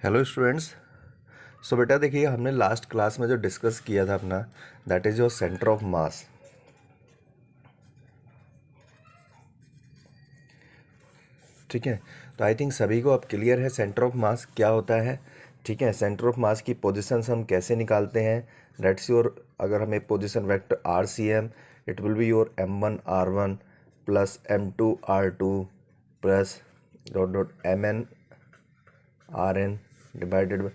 Hello students. सो बेटा देखिए, हमने लास्ट क्लास में जो डिस्कस किया था अपना, that is your centre of मास। ठीक है, तो आई थिंक सभी को अब क्लियर है सेंटर ऑफ मास क्या होता है। ठीक है, सेंटर ऑफ मास की पोजीशंस हम कैसे निकालते हैं। दैट्स योर, अगर हमें position vector R C M, it will be your M1 R1 plus M2 R2 plus dot dot MN R N divided by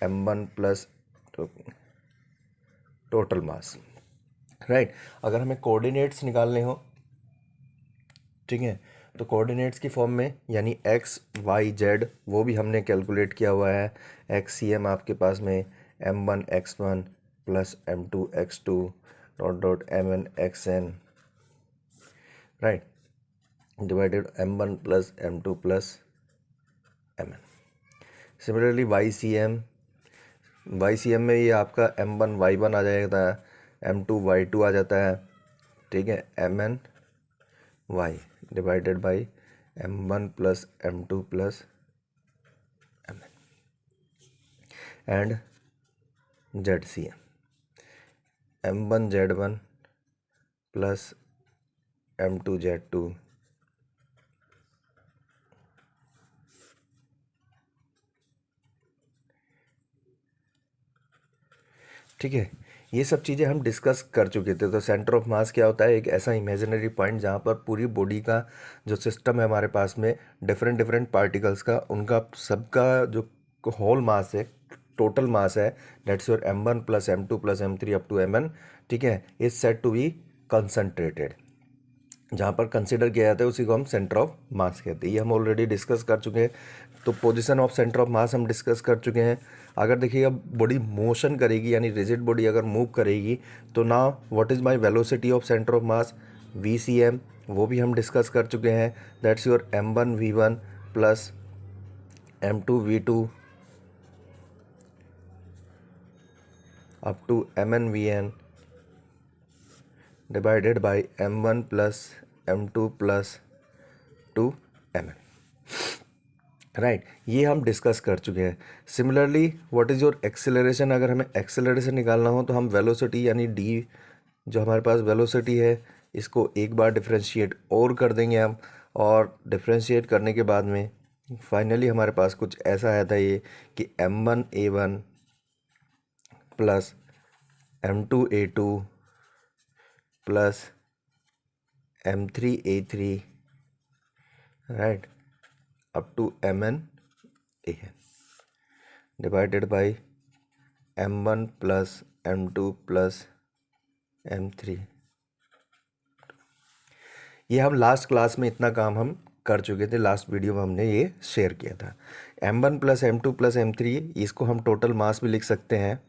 M1 plus total mass. Right, अगर हमें coordinates निकालने हो, ठीक है, तो कोऑर्डिनेट्स की फॉर्म में यानी XY Z वो भी हमने कैलकुलेट किया हुआ है। XCM आपके पास में M1 X1 plus M2 X2 dot dot MN XN, right, divided M1 plus M2 plus MN। Similarly YCM में ये आपका M1 Y1 आ जाएगा, M2 Y2 आ जाता है। ठीक है, MN Y divided by M1 plus M2 plus MN and ZCM M1 Z1 plus M2 Z2 ठीक है, ये सब चीज़ें हम डिस्कस कर चुके थे। तो सेंटर ऑफ मास क्या होता है, एक ऐसा इमेजिनरी पॉइंट जहाँ पर पूरी बॉडी का जो सिस्टम है हमारे पास में, डिफरेंट डिफरेंट पार्टिकल्स का, उनका सबका जो होल मास है, टोटल मास है, that's your M1 plus M2 plus M3 up to MN, ठीक है, is said to be concentrated. जहाँ पर कंसिडर किया जाता है उसी को हम सेंटर ऑफ मास कहते हैं। ये हम ऑलरेडी डिस्कस कर चुके हैं। तो पोजीशन ऑफ सेंटर ऑफ मास हम डिस्कस कर चुके हैं। अगर देखिए अब बॉडी मोशन करेगी, यानी रिजिड बॉडी अगर मूव करेगी, तो ना what is my velocity of centre of mass, VCM, वो भी हम डिस्कस कर चुके हैं। That's your M1 V1 plus M2 V2 up to MN VN divided by M1 plus M2 plus 2MN, right, ये हम डिस्कस कर चुके हैं। Similarly what is your acceleration, अगर हमें एक्सेलरेशन निकालना हो तो हम वेलोसिटी यानी डी, जो हमारे पास वेलोसिटी है, इसको एक बार डिफरेंशिएट और कर देंगे हम, और डिफरेंशिएट करने के बाद में फाइनली हमारे पास कुछ ऐसा आया था ये कि M1 A1 plus M2 A2 plus M3 A3, right, up to MN AN divided by M1 plus M2 plus M3। ये हम लास्ट क्लास में इतना काम हम कर चुके थे, लास्ट वीडियो में हमने ये शेयर किया था। M1 plus M2 plus M3, इसको हम टोटल मास भी लिख सकते हैं।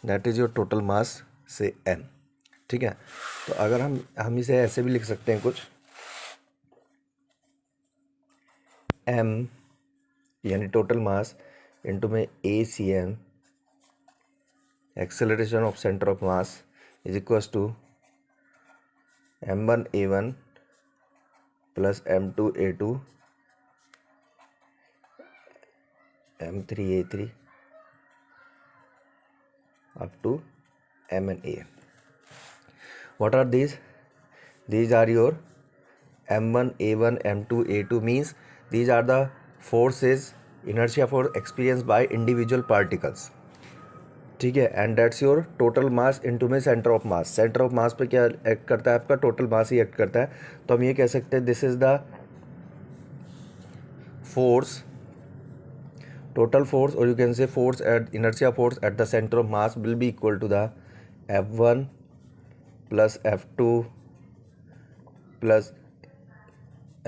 दैट इज योर टोटल मास से M। ठीक है, तो अगर हम इसे ऐसे भी लिख सकते हैं कुछ, M यानी टोटल मास इनटू में ACM, acceleration of centre of mass, is equals to M1 A1 plus M2 A2 M3 A3 up to MN AN. What are these? These are your M1 A1 M2 A2 means these are the forces, inertia force experienced by individual particles. ठीक है, and that's your total mass into में centre of mass. Centre of mass पे क्या act करता है, आपका total mass ही act करता है। तो हम ये कह सकते हैं this is the force, total force, or you can say force at inertia force at the center of mass will be equal to the F1 plus F2 plus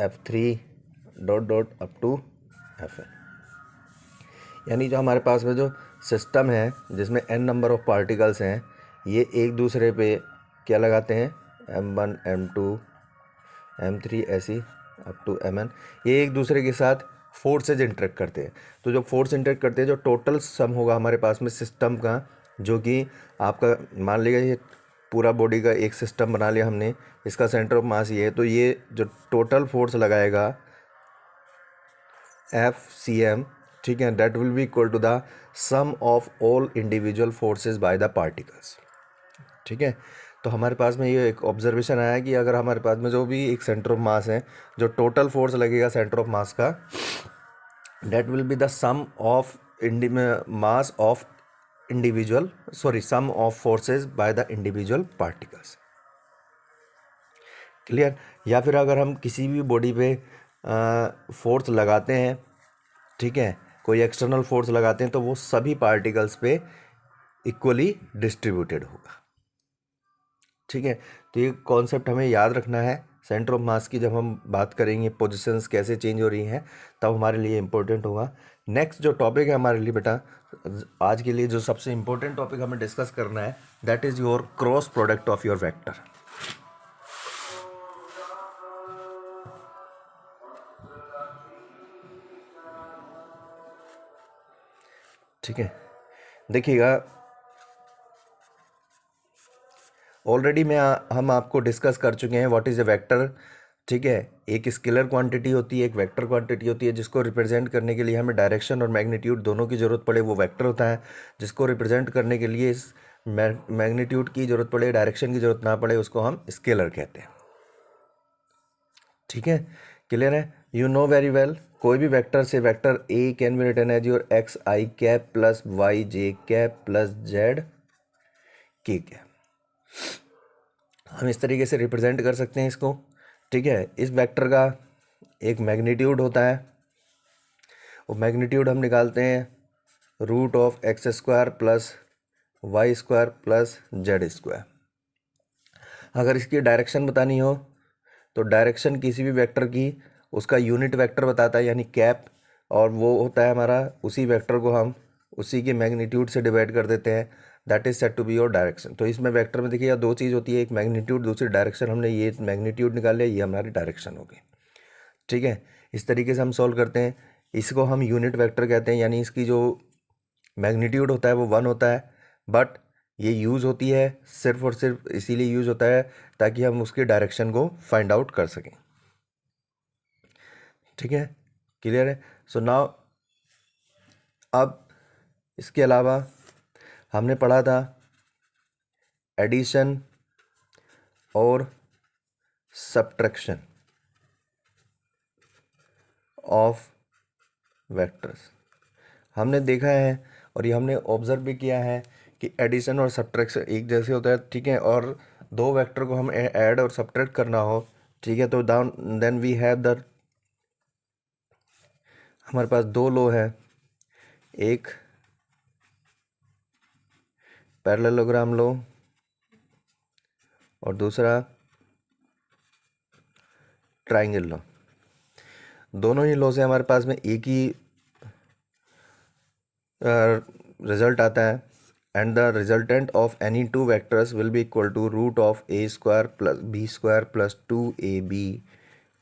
F3 dot dot up to Fn। यानी जो हमारे पास में जो system है जिसमें n number of particles हैं, ये एक दूसरे पे क्या लगाते हैं, M1 M2 M3 ऐसी अप टू Mn, ये एक दूसरे के साथ फोर्सेज इंटरेक्ट करते हैं। तो जो फोर्स इंटरेक्ट करते हैं, जो टोटल सम होगा हमारे पास में सिस्टम का, जो कि आपका मान लिया ये पूरा बॉडी का एक सिस्टम बना लिया हमने, इसका सेंटर ऑफ मास ये है, तो ये जो टोटल फोर्स लगाएगा FCM, ठीक है, that will be equal to the sum of all individual forces by the particles. ठीक है, तो हमारे पास में ये एक ऑब्जर्वेशन आया कि अगर हमारे पास में जो भी एक सेंटर ऑफ मास है, जो टोटल फोर्स लगेगा सेंटर ऑफ मास का, that will be the sum of mass of individual sum of forces by the individual particles. Clear. या फिर अगर हम किसी भी बॉडी पे फोर्स लगाते हैं, ठीक है, कोई एक्सटर्नल फोर्स लगाते हैं, तो वो सभी पार्टिकल्स पे इक्वली डिस्ट्रीब्यूटेड होगा। ठीक है, तो ये कॉन्सेप्ट हमें याद रखना है सेंटर ऑफ मास की। जब हम बात करेंगे पोजीशंस कैसे चेंज हो रही हैं, तब हमारे लिए इम्पोर्टेंट होगा। नेक्स्ट जो टॉपिक है हमारे लिए बेटा आज के लिए, जो सबसे इम्पोर्टेंट टॉपिक हमें डिस्कस करना है, that is your cross product of your vector. ठीक है, देखिएगा ऑलरेडी हम आपको डिस्कस कर चुके हैं व्हाट इज़ ए वेक्टर। ठीक है, एक स्केलर क्वांटिटी होती है, एक वेक्टर क्वांटिटी होती है, जिसको रिप्रेजेंट करने के लिए हमें डायरेक्शन और मैग्नीट्यूड दोनों की ज़रूरत पड़े, वो वेक्टर होता है। जिसको रिप्रेजेंट करने के लिए इस मैग्नीट्यूड की ज़रूरत पड़े, डायरेक्शन की ज़रूरत ना पड़े, उसको हम स्केलर कहते हैं। ठीक है, क्लियर है। यू नो वेरी वेल, कोई भी वेक्टर से vector A can be written as your X I cap plus Y J cap plus Z K cap. हम इस तरीके से रिप्रेजेंट कर सकते हैं इसको। ठीक है, इस वेक्टर का एक मैग्नीट्यूड होता है, वो मैग्नीट्यूड हम निकालते हैं root of X square plus Y square plus Z square. अगर इसकी डायरेक्शन बतानी हो, तो डायरेक्शन किसी भी वेक्टर की उसका यूनिट वेक्टर बताता है, यानी कैप, और वो होता है हमारा, उसी वेक्टर को हम उसी के मैग्नीट्यूड से डिवाइड कर देते हैं, that is set to be your direction. तो इसमें वेक्टर में देखिए दो चीज़ होती है, एक मैग्नीट्यूड, दूसरी डायरेक्शन। हमने ये मैग्नीट्यूड निकाल लिया, ये हमारी डायरेक्शन होगी। ठीक है, इस तरीके से हम सॉल्व करते हैं। इसको हम यूनिट वेक्टर कहते हैं, यानी इसकी जो मैग्नीट्यूड होता है वो 1 होता है, बट ये यूज़ होती है सिर्फ और सिर्फ इसीलिए यूज़ होता है ताकि हम उसकी डायरेक्शन को फाइंड आउट कर सकें। ठीक है, क्लियर है। सो नाउ अब इसके अलावा हमने पढ़ा था एडिशन और सब्ट्रैक्शन ऑफ वेक्टर्स। हमने देखा है और ये हमने ऑब्जर्व भी किया है कि एडिशन और सब्ट्रैक्शन एक जैसे होता है। ठीक है, और दो वेक्टर को हम ऐड और सब्ट्रैक्ट करना हो, ठीक है, तो देन वी हैव द, हमारे पास दो लो है, एक पैरेललोग्राम लो और दूसरा ट्राइंगल लो। दोनों ही लो से हमारे पास में एक ही रिजल्ट आता है, and the resultant of any two vectors will be equal to root of A square plus B square plus 2ab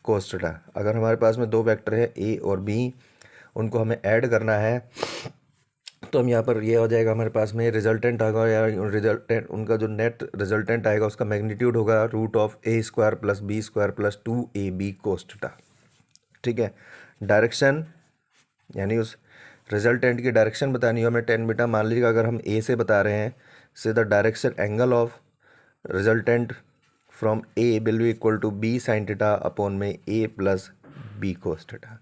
cos theta. अगर हमारे पास में दो वेक्टर है ए और बी, उनको हमें ऐड करना है, तो हम यहाँ पर ये हो जाएगा हमारे पास में रिजल्टेंट होगा, या रिजल्टेंट उनका जो नेट रिजल्टेंट आएगा उसका मैग्नीट्यूड होगा root of A square plus B square plus 2ab cos theta. ठीक है, डायरेक्शन यानी उस रिजल्टेंट की डायरेक्शन बतानी हो हमें 10 बीटा, मान लीजिए अगर हम ए से बता रहे हैं, say the direction angle of resultant from A will be equal to B sine theta upon में A plus B cos theta.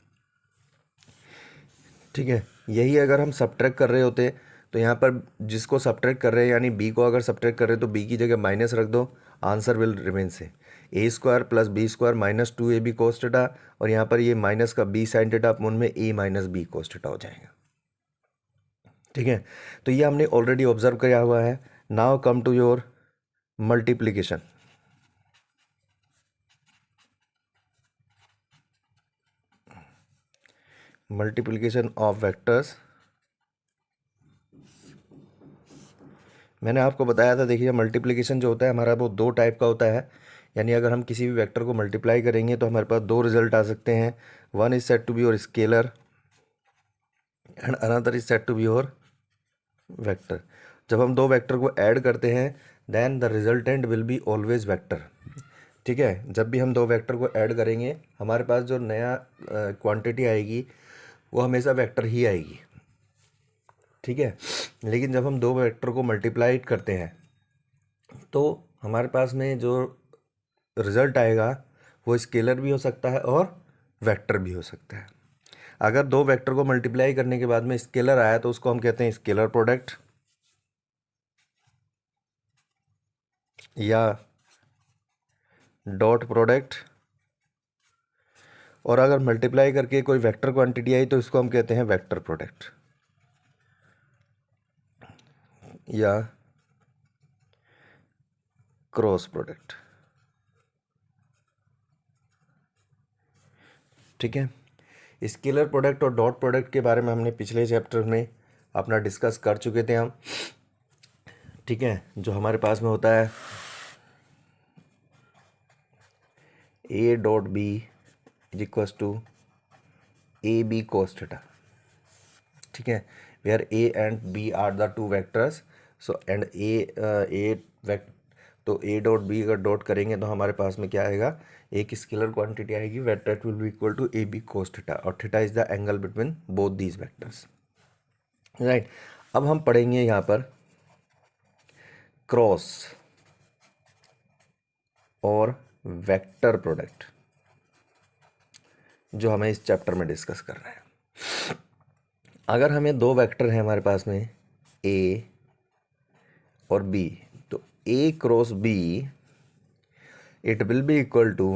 ठीक है, यही अगर हम सब्ट्रैक्ट कर रहे होते तो यहाँ पर जिसको सब्ट्रैक्ट कर रहे हैं यानी बी को अगर सब्ट्रैक्ट कर रहे हैं तो बी की जगह माइनस रख दो, आंसर विल रिमेन से A square plus B square minus 2ab cos theta, और यहाँ पर ये माइनस का बी साइन थीटा अपॉन में ए माइनस बी cos थीटा हो जाएगा। ठीक है, तो ये हमने ऑलरेडी ऑब्जर्व किया हुआ है। Now come to your multiplication. Multiplication of vectors मैंने आपको बताया था। देखिए मल्टीप्लिकेशन जो होता है हमारा वो दो टाइप का होता है, यानी अगर हम किसी भी वेक्टर को मल्टीप्लाई करेंगे तो हमारे पास दो रिजल्ट आ सकते हैं। One is set to be your scalar and another is said to be your vector. जब हम दो वेक्टर को ऐड करते हैं then the resultant will be always vector. ठीक है, जब भी हम दो वेक्टर को ऐड करेंगे हमारे पास जो नया क्वांटिटी आएगी वो हमेशा वेक्टर ही आएगी। ठीक है, लेकिन जब हम दो वेक्टर को मल्टीप्लाई करते हैं तो हमारे पास में जो रिजल्ट आएगा वो स्केलर भी हो सकता है और वेक्टर भी हो सकता है। अगर दो वेक्टर को मल्टीप्लाई करने के बाद में स्केलर आया तो उसको हम कहते हैं स्केलर प्रोडक्ट या डॉट प्रोडक्ट, और अगर मल्टीप्लाई करके कोई वेक्टर क्वांटिटी आई तो इसको हम कहते हैं वेक्टर प्रोडक्ट या क्रॉस प्रोडक्ट। ठीक है, स्केलर प्रोडक्ट और डॉट प्रोडक्ट के बारे में हमने पिछले चैप्टर में अपना डिस्कस कर चुके थे हम। ठीक है, जो हमारे पास में होता है A dot B is equals to A B cos theta. ठीक है, where A and B are the two vectors, so and तो ए डॉट बी अगर डॉट करेंगे तो हमारे पास में क्या आएगा, एक स्केलर क्वांटिटी आएगी that will be equal to A B cos theta, और theta is the angle between both these vectors. Right, अब हम पढ़ेंगे यहाँ पर क्रॉस और वेक्टर प्रोडक्ट जो हमें इस चैप्टर में डिस्कस कर रहे हैं। अगर हमें दो वेक्टर हैं हमारे पास में ए और बी, तो A cross B it will be equal to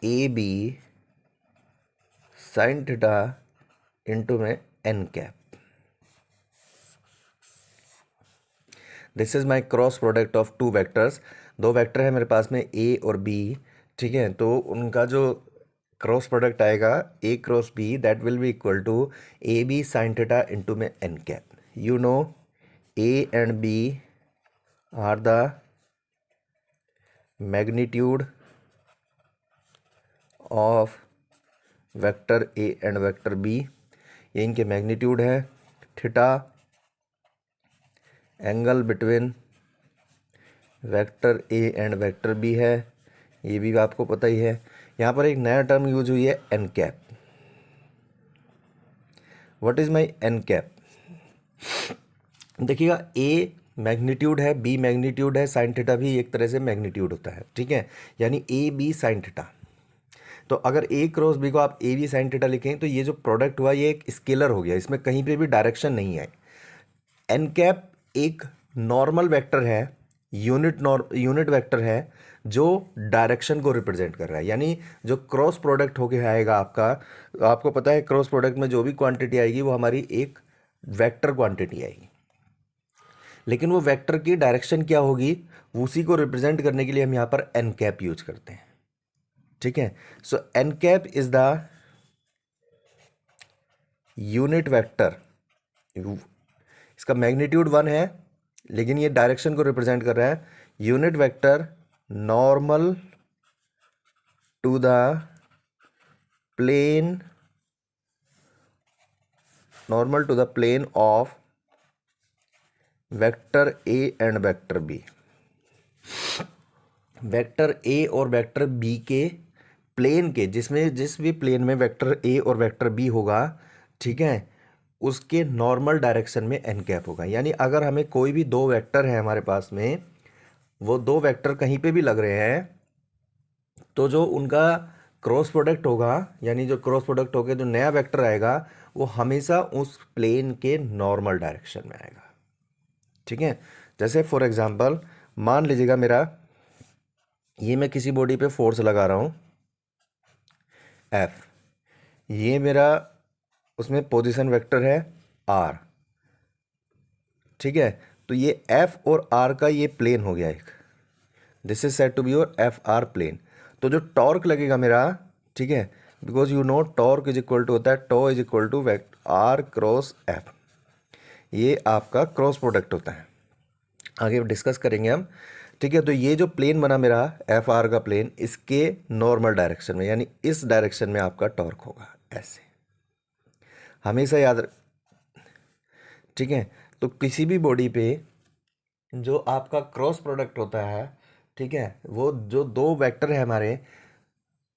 A B sine theta into में N cap. This is my cross product of two vectors. दो वेक्टर है मेरे पास में ए और बी। ठीक है, तो उनका जो क्रॉस प्रोडक्ट आएगा A cross B that will be equal to A B sine theta into में N cap. You know A and B are the magnitude of vector A and vector B. ये इनके magnitude है। Theta angle between vector A and vector B है, ये भी आपको पता ही है। यहाँ पर एक नया टर्म यूज हुई है N cap. What is my N cap? देखिएगा, ए मैग्नीट्यूड है, बी मैग्नीट्यूड है, साइन थीटा भी एक तरह से मैग्नीट्यूड होता है। ठीक है, यानी ए बी साइन थीटा। तो अगर ए क्रॉस बी को आप ए बी साइन थीटा लिखें तो ये जो प्रोडक्ट हुआ ये एक स्केलर हो गया, इसमें कहीं पे भी डायरेक्शन नहीं है। एन कैप एक नॉर्मल वेक्टर है, यूनिट वेक्टर है जो डायरेक्शन को रिप्रेजेंट कर रहा है। यानी जो क्रॉस प्रोडक्ट होके आएगा आपका, आपको पता है क्रॉस प्रोडक्ट में जो भी क्वांटिटी आएगी वो हमारी एक वेक्टर क्वांटिटी आएगी, लेकिन वो वेक्टर की डायरेक्शन क्या होगी उसी को रिप्रेजेंट करने के लिए हम यहाँ पर एन कैप यूज करते हैं। ठीक है, so n cap is the unit vector. इसका मैग्नीट्यूड 1 है लेकिन ये डायरेक्शन को रिप्रेजेंट कर रहा है। Unit vector normal to the plane, normal to the plane of vector A and vector B. Vector A और वेक्टर बी के प्लेन के, जिसमें जिस भी प्लेन में वेक्टर ए और वेक्टर बी होगा, ठीक है, उसके नॉर्मल डायरेक्शन में एन कैप होगा। यानी अगर हमें कोई भी दो वेक्टर है हमारे पास में, वो दो वेक्टर कहीं पे भी लग रहे हैं, तो जो उनका क्रॉस प्रोडक्ट होगा, यानी जो क्रॉस प्रोडक्ट होकर जो नया वेक्टर आएगा वो हमेशा उस प्लेन के नॉर्मल डायरेक्शन में आएगा। ठीक है, जैसे फॉर एग्जांपल मान लीजिएगा मेरा ये मैं किसी बॉडी पे फोर्स लगा रहा हूँ एफ, ये मेरा उसमें पोजीशन वेक्टर है आर। ठीक है, तो ये एफ और आर का ये प्लेन हो गया एक, this is said to be your F R plane. तो जो टॉर्क लगेगा मेरा, ठीक है, because you know torque is equal to होता है tau is equal to R cross F, ये आपका क्रॉस प्रोडक्ट होता है, आगे डिस्कस करेंगे हम। ठीक है, तो ये जो प्लेन बना मेरा एफ आर का प्लेन, इसके नॉर्मल डायरेक्शन में यानी इस डायरेक्शन में आपका टॉर्क होगा ऐसे। हमेशा याद, ठीक है। तो किसी भी बॉडी पे जो आपका क्रॉस प्रोडक्ट होता है, ठीक है, वो जो दो वेक्टर है हमारे,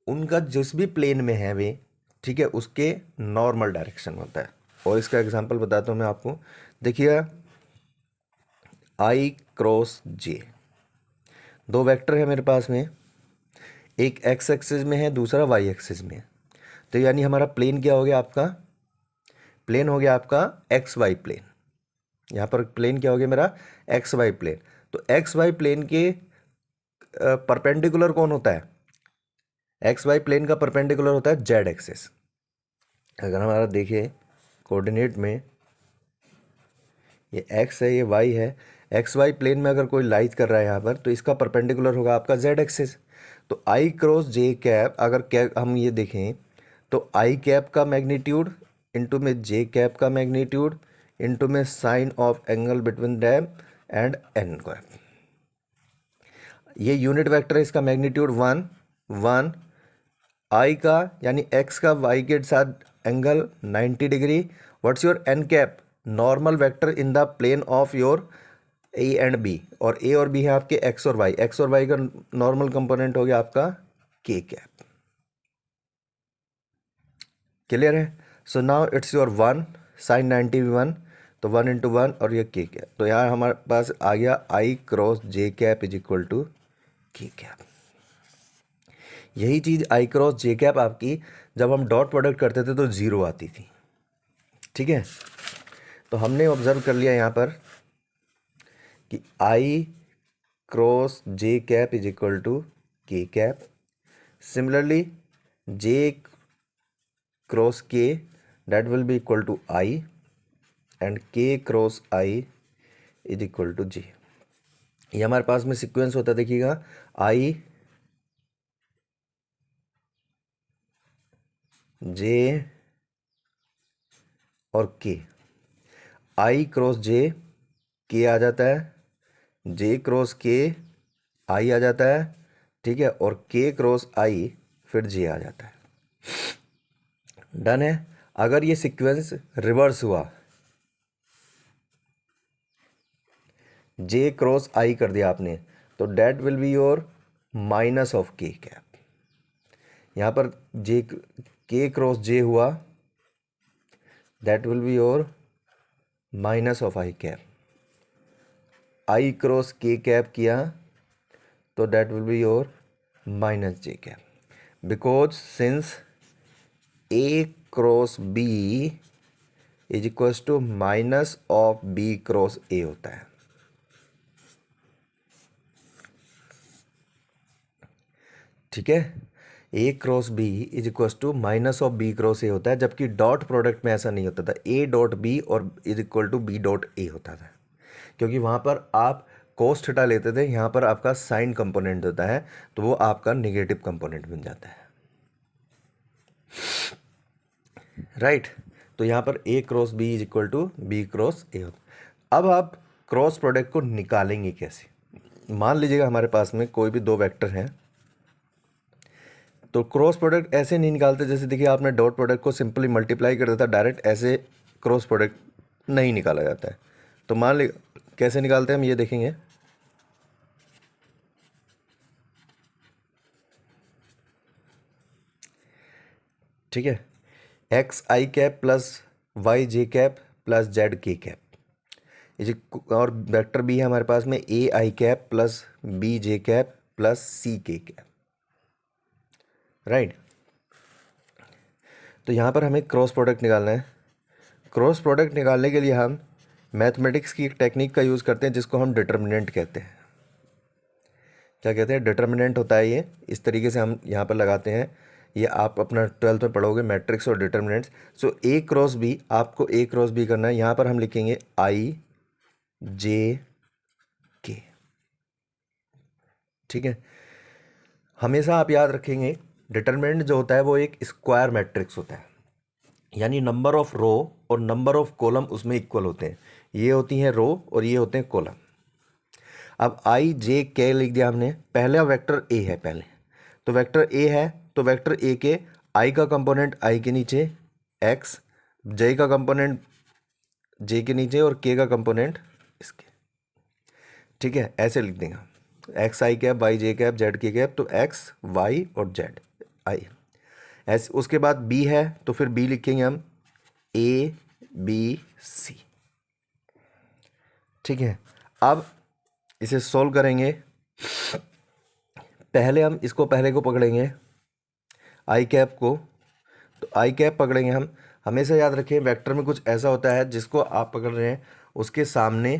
उनका जिस भी प्लेन में है वे, ठीक है, उसके नॉर्मल डायरेक्शन होता है। और इसका एग्जांपल बताता हूँ मैं आपको। देखिए आई क्रॉस जे, दो वेक्टर है मेरे पास में, एक एक्स एक्सिस में है, दूसरा वाई एक्सिस में है। तो यानी हमारा प्लेन क्या हो गया आपका, प्लेन हो गया आपका एक्स वाई प्लेन। यहाँ पर प्लेन क्या हो गया मेरा, एक्स वाई प्लेन। तो एक्स वाई प्लेन के परपेंडिकुलर कौन होता है, एक्स वाई प्लेन का परपेंडिकुलर होता है जेड एक्सिस। अगर हमारा देखिए कोऑर्डिनेट में ये एक्स है, ये वाई है, एक्स वाई प्लेन में अगर कोई लाइज कर रहा है यहाँ पर, तो इसका परपेंडिकुलर होगा आपका जेड एक्सिस। तो आई क्रॉस जे कैप, अगर कैप हम ये देखें तो आई कैप का मैग्नीट्यूड इंटू में जे कैप का मैग्नीट्यूड इंटू में sine of angle between them and N cap. ये यूनिट वेक्टर है, इसका मैग्नीट्यूड 1 आई का यानी एक्स का वाई के साथ angle 90 degree. What's your N cap, normal vector in the plane of your A and B, और ए और बी है आपके एक्स और वाई। एक्स और वाई का नॉर्मल कंपोनेंट हो गया आपका के कैप। क्लियर है। So now it's your 1 sine 90 भी 1, तो 1 इंटू 1 और ये के कैप। तो यहाँ हमारे पास आ गया I cross J cap is equal to K cap. यही चीज़ आई क्रॉस जे कैप आपकी जब हम डॉट प्रोडक्ट करते थे तो ज़ीरो आती थी, ठीक है। तो हमने ऑब्जर्व कर लिया यहाँ पर कि I cross J cap is equal to K cap. Similarly J cross K that will be equal to I and K cross I is equal to J। ये हमारे पास में सीक्वेंस होता है, देखिएगा I J और K, I cross J K आ जाता है, J क्रॉस K I आ जाता है, ठीक है, और K क्रॉस I फिर J आ जाता है। डन है। अगर ये सीक्वेंस रिवर्स हुआ, जे क्रॉस आई कर दिया आपने, तो that will be your minus of K cap. यहाँ पर जे के क्रॉस जे हुआ, that will be your minus of I cap. I cross K cap किया तो that will be your minus J cap, because since A cross B is equals to minus of B cross A होता है, ठीक है। A cross B is equals to minus of B cross A होता है, जबकि dot product में ऐसा नहीं होता था, ए डॉट बी और is equal to B dot A होता था, क्योंकि वहाँ पर आप कोस थीटा लेते थे, यहाँ पर आपका साइन कंपोनेंट होता है, तो वो आपका नेगेटिव कंपोनेंट बन जाता है, राइट। तो यहाँ पर A cross B is equal to B cross A होता है। अब आप क्रॉस प्रोडक्ट को निकालेंगे कैसे। मान लीजिएगा हमारे पास में कोई भी दो वेक्टर हैं, तो क्रॉस प्रोडक्ट ऐसे नहीं निकालते, जैसे देखिए आपने डॉट प्रोडक्ट को सिंपली मल्टीप्लाई कर देता, डायरेक्ट ऐसे क्रॉस प्रोडक्ट नहीं निकाला जाता है। तो मान ली कैसे निकालते हैं हम, ये देखेंगे। ठीक है, X I cap plus Y J cap plus Z K cap, और वेक्टर बी है हमारे पास में A I cap plus B J cap plus C K cap, right. तो यहाँ पर हमें क्रॉस प्रोडक्ट निकालना है। क्रॉस प्रोडक्ट निकालने के लिए हम मैथमेटिक्स की एक टेक्निक का यूज़ करते हैं, जिसको हम डिटर्मिनेंट कहते हैं। क्या कहते हैं, डिटर्मिनेंट होता है ये, इस तरीके से हम यहाँ पर लगाते हैं। ये आप अपना 12th में पढ़ोगे, मैट्रिक्स और डिटर्मिनेंट्स। सो ए क्रॉस बी, आपको ए क्रॉस बी करना है। यहाँ पर हम लिखेंगे आई जे के, ठीक है। हमेशा आप याद रखेंगे डिटर्मिनेंट जो होता है वो एक स्क्वायर मैट्रिक्स होता है, यानी नंबर ऑफ रो और नंबर ऑफ कॉलम उसमें इक्वल होते हैं। ये होती हैं रो और ये होते हैं कॉलम। अब आई जे के लिख दिया हमने, पहला वेक्टर ए है पहले, तो वेक्टर ए है, तो वेक्टर ए के आई का कंपोनेंट आई के नीचे एक्स, जे का कंपोनेंट जे के नीचे और के का कंपोनेंट इसके, ठीक है, ऐसे लिख देंगे x I cap Y J cap Z K cap, तो एक्स वाई और जेड आई ऐसे। उसके बाद बी है तो फिर बी लिखेंगे हम ए बी सी, ठीक है। अब इसे सॉल्व करेंगे, पहले हम इसको पहले को पकड़ेंगे आई कैप को, तो आई कैप पकड़ेंगे हम। हमेशा याद रखें वेक्टर में कुछ ऐसा होता है जिसको आप पकड़ रहे हैं उसके सामने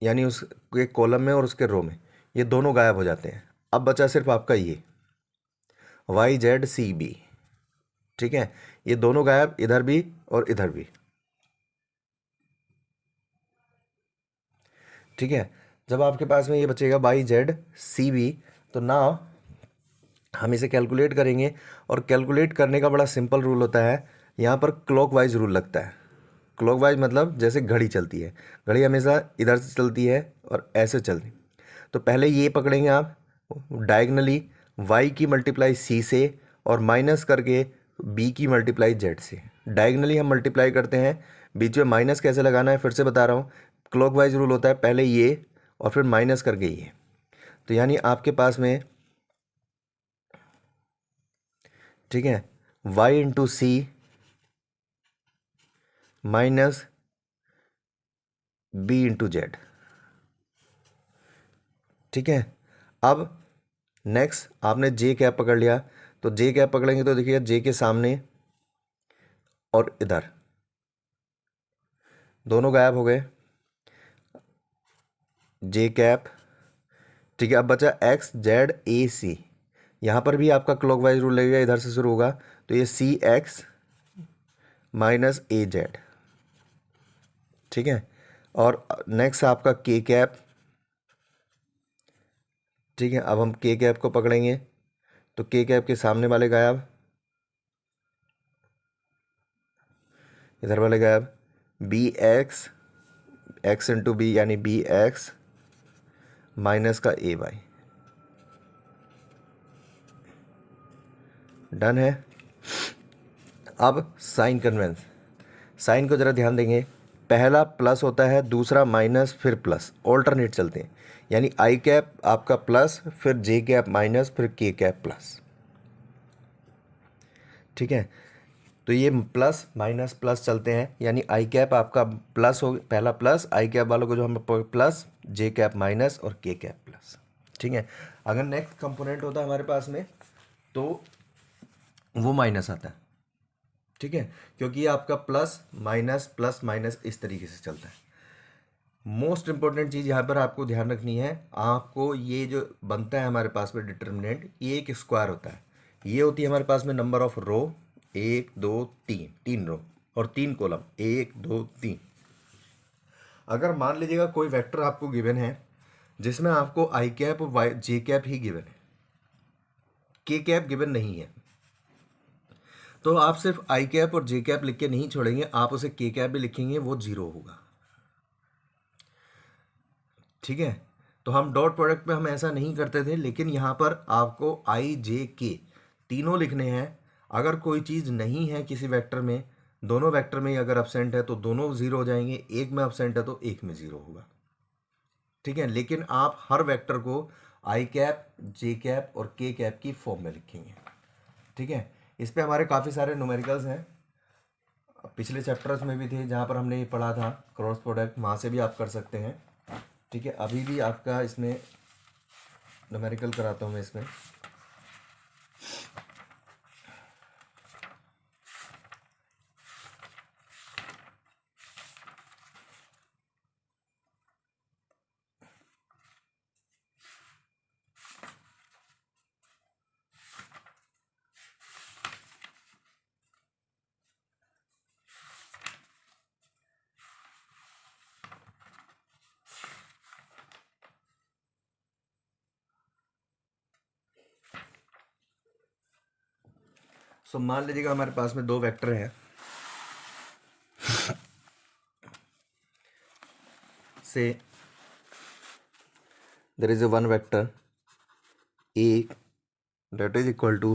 यानी उसके कॉलम में और उसके रो में ये दोनों गायब हो जाते हैं। अब बचा सिर्फ आपका ये वाई जेड सी बी, ठीक है, ये दोनों गायब, इधर भी और इधर भी, ठीक है। जब आपके पास में ये बचेगा वाई जेड सी बी, तो ना हम इसे कैलकुलेट करेंगे, और कैलकुलेट करने का बड़ा सिंपल रूल होता है। यहाँ पर क्लॉकवाइज रूल लगता है। क्लॉकवाइज मतलब जैसे घड़ी चलती है, घड़ी हमेशा इधर से चलती है और ऐसे चलती। तो पहले ये पकड़ेंगे आप डायगनली y की मल्टीप्लाई c से और माइनस करके b की मल्टीप्लाई z से। डायगनली हम मल्टीप्लाई करते हैं, बीच में माइनस कैसे लगाना है फिर से बता रहा हूँ। क्लॉकवाइज रूल होता है, पहले ये और फिर माइनस करके ये। तो यानी आपके पास में, ठीक है, y इंटू सी माइनस बी इंटू जेड, ठीक है। अब नेक्स्ट आपने जे कैप पकड़ लिया, तो जे कैप पकड़ेंगे तो देखिए जे के सामने और इधर दोनों गायब हो गए, जे कैप, ठीक है। अब बचा एक्स जेड ए सी, यहाँ पर भी आपका क्लॉकवाइज रूल लगेगा, इधर से शुरू होगा, तो ये सी एक्स माइनस ए जेड, ठीक है। और नेक्स्ट आपका के कैप, ठीक है। अब हम के कैप को पकड़ेंगे, तो के कैप के सामने वाले गायब, इधर वाले गायब, B X X into B यानी बी एक्स माइनस का ए वाई, डन है। अब साइन कन्वेंस, साइन को ज़रा ध्यान देंगे, पहला प्लस होता है, दूसरा माइनस, फिर प्लस, ऑल्टरनेट चलते हैं। यानी आई कैप आपका प्लस, फिर जे कैप माइनस, फिर के कैप प्लस, ठीक है। तो ये प्लस माइनस प्लस चलते हैं, यानी आई कैप आपका प्लस हो, पहला प्लस, आई कैप वालों को जो हम प्लस, जे कैप माइनस और के कैप प्लस, ठीक है। अगर नेक्स्ट कंपोनेंट होता है हमारे पास में तो वो माइनस आता है, ठीक है, क्योंकि ये आपका प्लस माइनस इस तरीके से चलता है। मोस्ट इंपॉर्टेंट चीज़ यहाँ पर आपको ध्यान रखनी है, आपको ये जो बनता है हमारे पास में डिटर्मिनेंट, ये एक स्क्वायर होता है। ये होती है हमारे पास में नंबर ऑफ रो, 1 2 3, 3 रो और 3 कॉलम, 1 2 3। अगर मान लीजिएगा कोई वेक्टर आपको गिवन है जिसमें आपको आई कैप और वाई जे कैप ही गिवन है, के कैप गिवन नहीं है, तो आप सिर्फ आई कैप और जे कैप लिख के नहीं छोड़ेंगे, आप उसे के कैप भी लिखेंगे, वो 0 होगा, ठीक है। तो हम डॉट प्रोडक्ट में हम ऐसा नहीं करते थे, लेकिन यहाँ पर आपको आई जे के तीनों लिखने हैं। अगर कोई चीज़ नहीं है किसी वेक्टर में, दोनों वेक्टर में ही अगर एब्सेंट है तो दोनों 0 हो जाएंगे, एक में एब्सेंट है तो एक में 0 होगा, ठीक है। लेकिन आप हर वेक्टर को आई कैप जे कैप और के कैप की फॉर्म में लिखेंगे, ठीक है। इस पे हमारे काफ़ी सारे न्यूमेरिकल्स हैं, पिछले चैप्टर्स में भी थे जहाँ पर हमने ये पढ़ा था क्रॉस प्रोडक्ट, वहाँ से भी आप कर सकते हैं, ठीक है। अभी भी आपका इसमें न्यूमेरिकल कराता हूँ मैं इसमें। सो मान लीजिएगा हमारे पास में दो वेक्टर हैं, say there is a one vector A that is equal to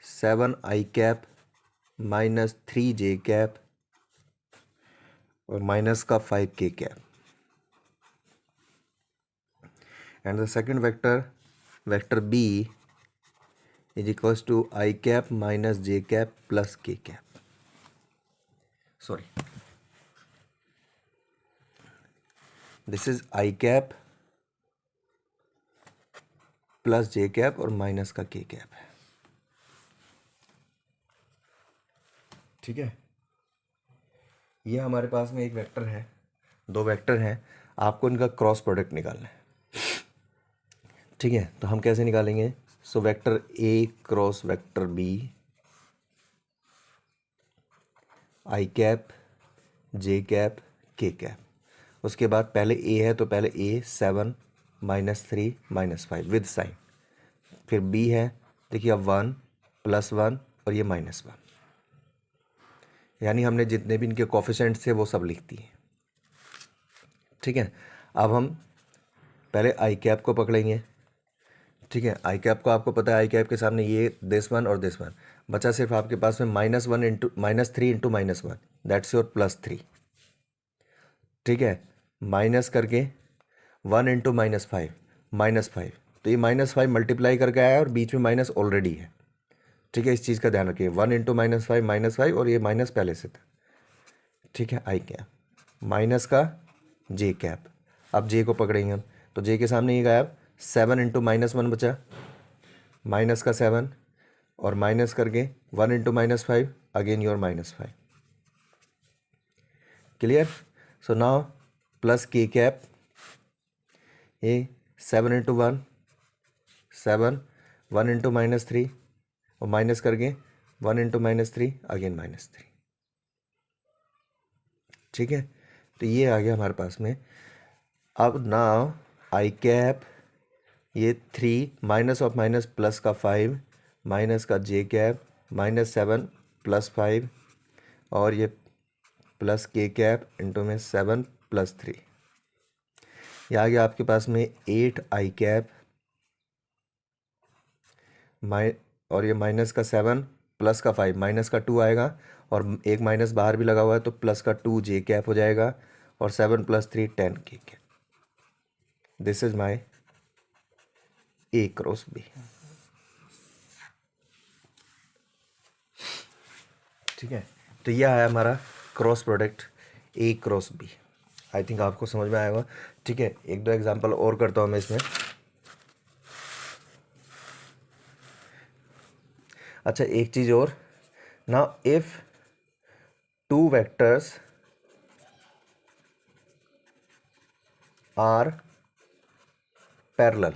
7 I cap minus 3 J cap और माइनस का 5k cap. And the second vector, vector b is equals to i cap minus j cap plus k cap. Sorry, this is i cap plus j cap और minus का k cap है। ठीक है, ये हमारे पास में एक वेक्टर है, दो वेक्टर हैं, आपको इनका क्रॉस प्रोडक्ट निकालना है। ठीक है, तो हम कैसे निकालेंगे? So vector A cross vector B, I cap J cap K cap. उसके बाद पहले ए है तो पहले ए 7 -3 -5 विद साइन, फिर बी है, देखिए अब 1 +1 और ये -1, यानी हमने जितने भी इनके कोफिशिएंट्स थे वो सब लिख दिए। ठीक है, अब हम पहले आई कैप को पकड़ेंगे। ठीक है, आई कैप को आपको पता है, आई कैप के सामने ये दिस वन और दिस वन बचा, सिर्फ आपके पास में -1 इंटू -3 इंटू -1, दैट्स योर +3। ठीक है, माइनस करके 1 इंटू -5 -5, तो ये -5 मल्टीप्लाई करके आया और बीच में माइनस ऑलरेडी है। ठीक है, इस चीज़ का ध्यान रखिए, 1 इंटू -5 और ये माइनस पहले से था। ठीक है, आई कैप माइनस का जे कैप, अब जे को पकड़ेंगे हम, तो जे के सामने ये गायब, 7 इंटू -1 बचा, माइनस का 7 और माइनस करके 1 into -5 again your -5। Clear? So now plus K cap, ये 7 इंटू 1 7, 1 इंटू -3 और माइनस करके 1 इंटू -3 अगेन -3। ठीक है, तो ये आ गया हमारे पास में। अब नाउ आई कैप, ये 3 माइनस ऑफ माइनस प्लस का 5 माइनस का जे कैप -7 +5 और ये प्लस के कैप इंटू में 7 + 3, ये आ गया आपके पास में 8 आई कैप और ये माइनस का 7 प्लस का 5 माइनस का 2 आएगा और एक माइनस बाहर भी लगा हुआ है तो प्लस का 2 जे कैप हो जाएगा और 7 + 3 10 K cap. This is my A cross B. ठीक है, तो यह है हमारा cross product A cross B. I think आपको समझ में आएगा। ठीक है, एक दो एग्जांपल और करता हूँ मैं इसमें। अच्छा, एक चीज़ और, now if two vectors are parallel,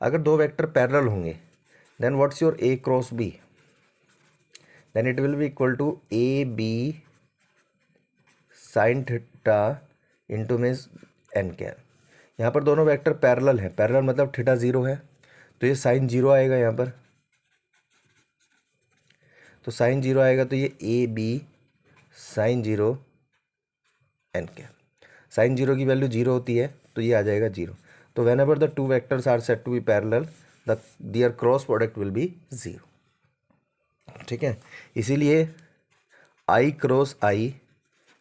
अगर दो वेक्टर पैरेलल होंगे then what's your A cross B? Then it will be equal to A B sine theta into में एन कैप। यहाँ पर दोनों वेक्टर पैरेलल हैं, पैरेलल मतलब थीटा 0 है तो ये साइन 0 आएगा यहाँ पर, तो साइन 0 आएगा तो ये A B sine 0 N cap. Sine 0 की वैल्यू 0 होती है तो ये आ जाएगा 0। तो whenever the two vectors are set to be parallel the their cross product will be 0। ठीक है, इसीलिए आई क्रॉस आई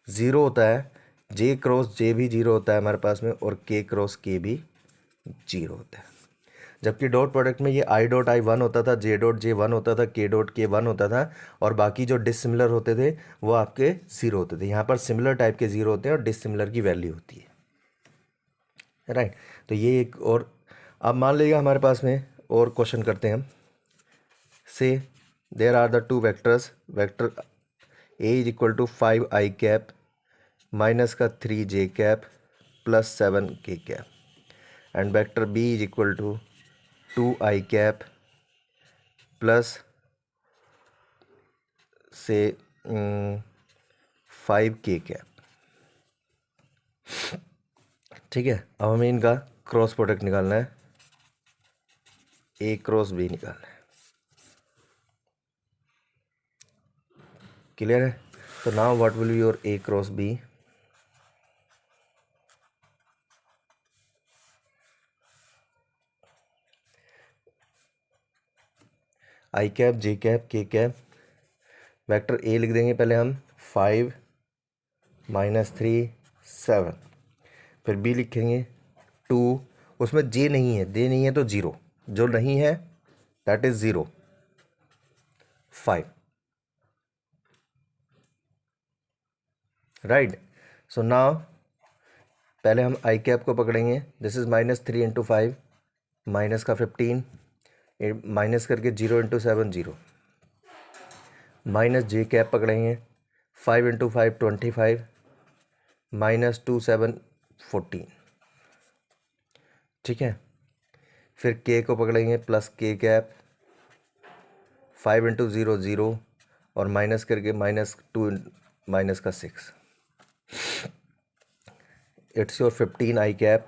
0 होता है, जे क्रॉस जे भी 0 होता है हमारे पास में, और के क्रॉस के भी 0 होता है। जबकि डॉट प्रोडक्ट में ये आई डॉट आई 1 होता था, जे डॉट जे 1 होता था, के डॉट के 1 होता था और बाकी जो डिसिमिलर होते थे वो आपके 0 होते थे। यहाँ पर सिमिलर टाइप के 0 होते हैं और डिसिमिलर की वैल्यू होती है। राइट, तो ये एक और। अब मान लीजिए हमारे पास में और क्वेश्चन करते हैं हम। Say there are the two vectors, vector A is equal to 5 I cap minus का 3 J cap plus 7 K cap and vector B is equal to 2 I cap plus say 5 के कैप। ठीक है, अब हमें इनका क्रॉस प्रोडक्ट निकालना है, A cross B निकालना है। क्लियर है? तो now what will be your A cross B? I cap J cap K cap, vector A लिख देंगे पहले हम 5 -3 7, फिर बी लिखेंगे 2, उसमें जे नहीं है, दे नहीं है तो 0, जो नहीं है that is 0 5, right. So now पहले हम आई कैप को पकड़ेंगे, दिस इज -3 इंटू 5, माइनस का 15, माइनस करके 0 इंटू 7 0, माइनस जे कैप पकड़ेंगे, 5 इंटू 5 25, -2 7 14, ठीक है। फिर के को पकड़ेंगे प्लस के कैप, 5 इंटू 0 0, और माइनस करके -2 माइनस का 6, इट्स योर 15 आई कैप,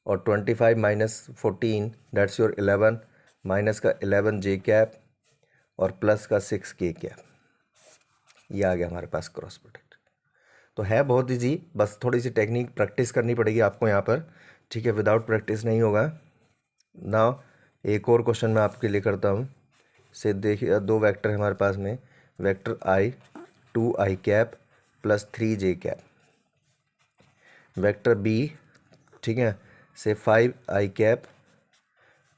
और 25 माइनस 14 दैट्स योर 11, माइनस का 11 जे कैप, और प्लस का 6 के कैप। ये आ गया हमारे पास क्रॉस प्रोडक्ट। तो है बहुत ईजी, बस थोड़ी सी टेक्निक प्रैक्टिस करनी पड़ेगी आपको यहाँ पर, ठीक है, विदाउट प्रैक्टिस नहीं होगा। नाउ एक और क्वेश्चन मैं आपके लिए करता हूँ। से देखिए, दो वेक्टर है हमारे पास में, vector I 2 I cap plus 3 J cap, vector B, ठीक है, से 5 I cap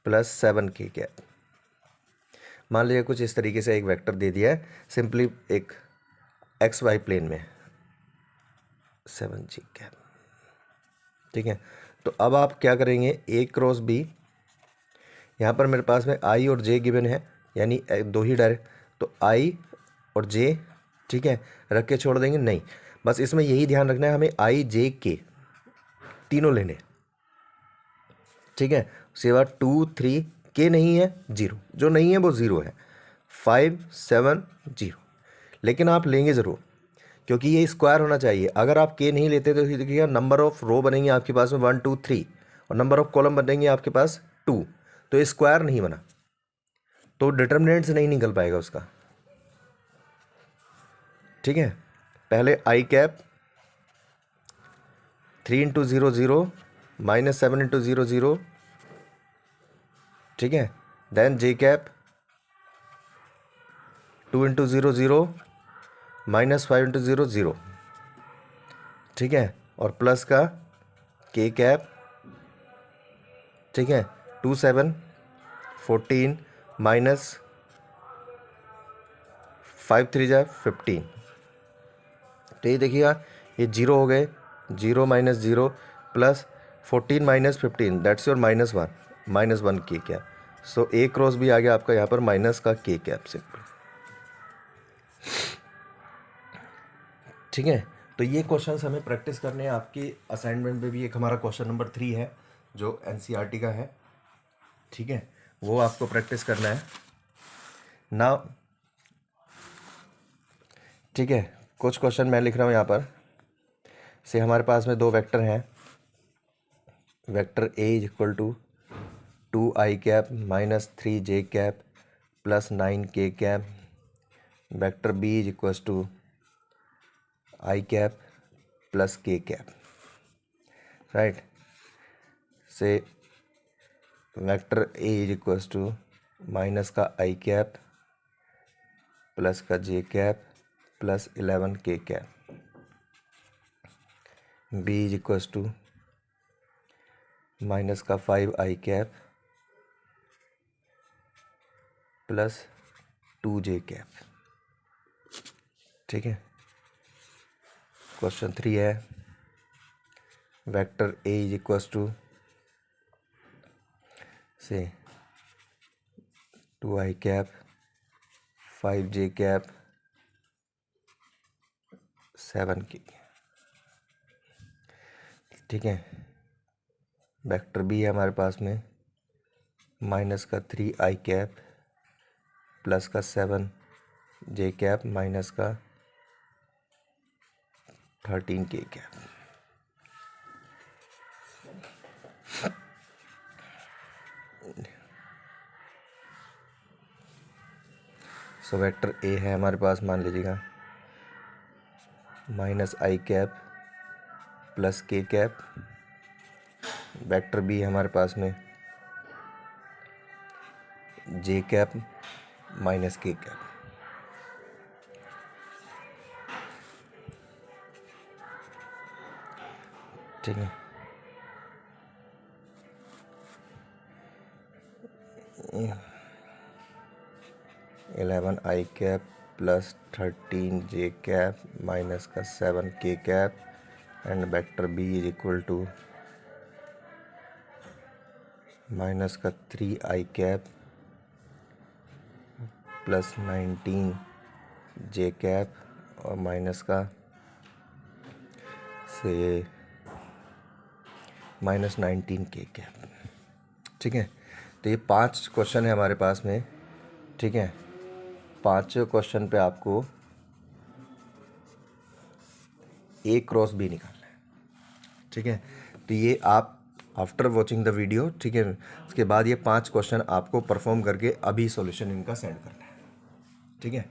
plus 7 K cap. मान लीजिए कुछ इस तरीके से एक वेक्टर दे दिया है, सिंपली एक एक्स वाई प्लेन में 7 जी कैप, ठीक है। तो अब आप क्या करेंगे, ए क्रॉस बी, यहाँ पर मेरे पास में आई और जे गिवन है, यानी दो ही डायरेक्ट, तो आई और जे, ठीक है, रख के छोड़ देंगे, नहीं, बस इसमें यही ध्यान रखना है हमें आई जे के तीनों लेने, ठीक है। उसके बाद 2 3 के नहीं है 0, जो नहीं है वो 0 है, 5 7 0, लेकिन आप लेंगे ज़रूर क्योंकि ये स्क्वायर होना चाहिए। अगर आप के नहीं लेते तो देखिएगा नंबर ऑफ रो बनेंगे आपके पास में 1 2 3, और नंबर ऑफ कॉलम बनेंगे आपके पास 2, तो ये स्क्वायर नहीं बना, तो डिटर्मिनेंट से नहीं निकल पाएगा उसका, ठीक है। पहले आई कैप 3 इंटू 0 0, -7 इंटू 0 0, ठीक है। देन जे कैप 2 इंटू 0 0, -5 इंटू 0 0, ठीक है, और प्लस का के कैप, ठीक है, 2 7 14, माइनस 5 3 जा 15, तो ये देखिएगा ये 0 हो गए, 0 minus 0 plus 14 minus 15 that's your -1 के कैप। सो ए क्रॉस भी आ गया आपका यहाँ पर माइनस का के कैप सिंपल, ठीक है। तो ये क्वेश्चंस हमें प्रैक्टिस करने हैं, आपके असाइनमेंट में भी एक हमारा क्वेश्चन नंबर 3 है जो एनसीईआरटी का है, ठीक है, वो आपको प्रैक्टिस करना है ना, ठीक है। कुछ क्वेश्चन मैं लिख रहा हूँ यहाँ पर, से हमारे पास में दो वेक्टर हैं, vector A is equal to 2 I cap -3 J cap plus 9 K cap, vector B is equal to I cap plus K cap, right. Say vector A is equal to minus का I cap plus का जे cap plus 11 K cap, B is equal to minus का 5 I cap plus 2 J cap, ठीक है। Question 3 है, vector A is equal to say 2 I cap 5 J cap 7 की, ठीक है। Vector B है हमारे पास में माइनस का 3 आई कैप प्लस का 7 जे कैप माइनस का 13 के कैप, सो वेक्टर ए है हमारे पास, मान लीजिएगा minus I cap plus K cap, vector B हमारे पास में J cap minus K cap, ठीक है, 11 I cap plus 13 J cap minus का 7 K cap and vector B is equal to minus का 3 I cap plus 19 J cap और minus का से माइनस 19 के कैप। ठीक है, तो ये 5 क्वेश्चन है हमारे पास में। ठीक है, 5 क्वेश्चन पे आपको ए क्रॉस बी निकालना है। ठीक है, तो ये आप आफ्टर वॉचिंग द वीडियो, ठीक है, उसके बाद ये 5 क्वेश्चन आपको परफॉर्म करके अभी सॉल्यूशन इनका सेंड करना है। ठीक है,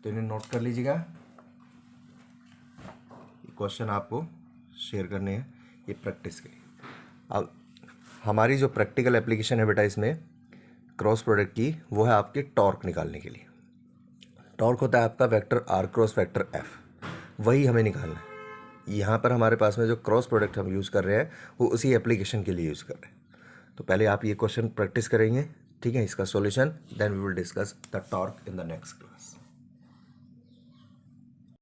तो इन्हें नोट कर लीजिएगा, क्वेश्चन आपको शेयर करने हैं ये प्रैक्टिस के लिए। अब हमारी जो प्रैक्टिकल एप्लीकेशन है बेटा इसमें क्रॉस प्रोडक्ट की, वो है आपके टॉर्क निकालने के लिए। टॉर्क होता है आपका vector R cross vector F, वही हमें निकालना है। यहाँ पर हमारे पास में जो क्रॉस प्रोडक्ट हम यूज़ कर रहे हैं वो उसी एप्लीकेशन के लिए यूज़ कर रहे हैं। तो पहले आप ये क्वेश्चन प्रैक्टिस करेंगे, ठीक है, इसका solution, then we will discuss the torque in the next class.